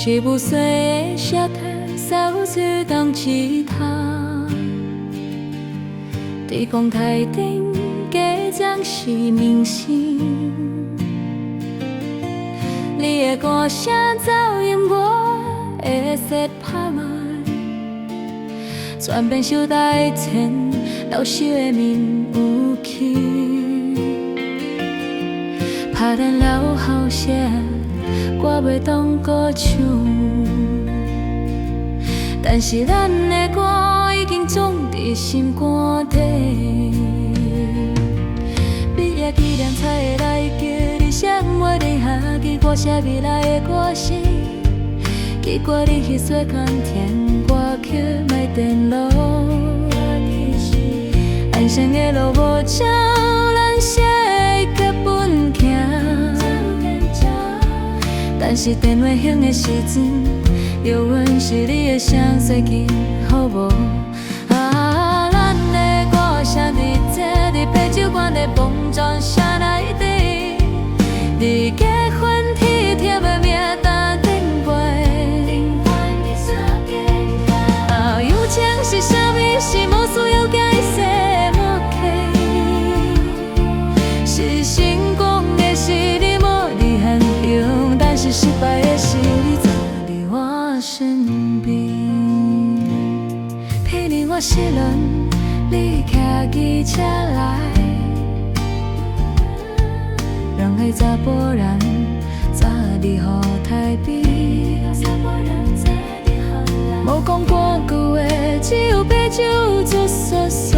是无水的石头，扫出当池塘。在讲台顶，假装是明星。你的歌声走进我的舌拍脉，转变小台前老朽的名有去。拍咱老后声，我袂当歌唱，但是咱的歌已经种伫心肝底。毕业纪念才会来叫你写我的下记，我写未来的歌词。结果你去细看填，我却卖电路。安详的路无照咱写的剧本行。但是电话响的时阵，又阮是你的声细记好无？啊，咱的歌声伫这啤酒馆的碰撞声内底，你结婚体贴的名单顶背。啊，友情是啥物？是无需要解释默契，是成功的是你无你限用。但是失败的是你坐伫我身边，譬如我失恋，你骑机车来，让迄查甫人早伫雨台边，无讲半句话，只有啤酒做嗦嗦。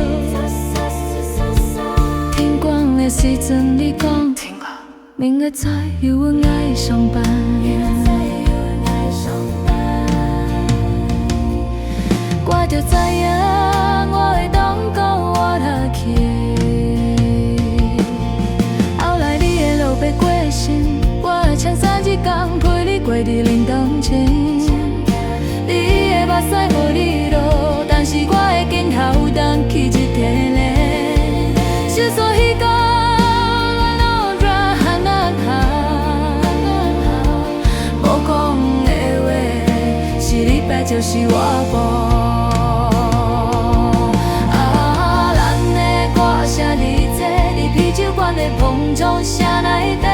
天光的时阵，你讲。明日再有阮爱上班，我就知影我会当到活下去。后来你的路要过身，我会请3日工陪你过日冷冬前。你的目屎无你落，但是我会今后有当去一天嘞。就算彼个。就是我无啊，咱的歌声伫这啤酒馆的碰撞声内底，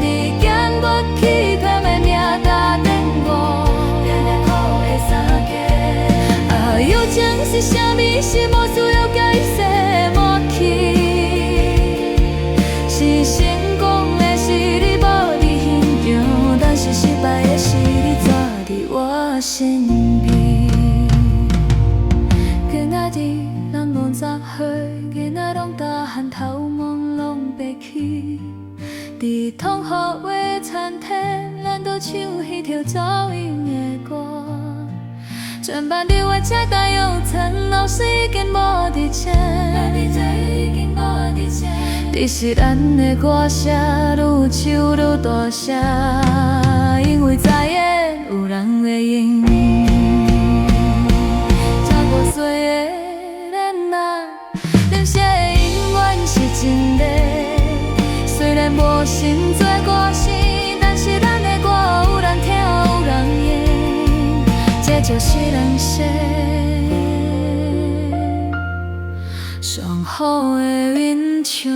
你拣我去骗的名单顶我，啊，友情是啥物？是无需要解释默契，是成功的是你无你形容，但是失败的是你坐伫我身边。今仔日咱50岁，囡仔拢大汉头毛拢白起。伫同学的餐厅，咱都唱迄条走音的歌。全班留的车大有层，老师已经无伫请。只是咱的歌声愈唱愈大声，因为知影有人会用。这过岁的咱啊，人生的姻缘是真的。虽然无心做歌星，但是咱的歌有人听有人演，这就是人生上好的运气。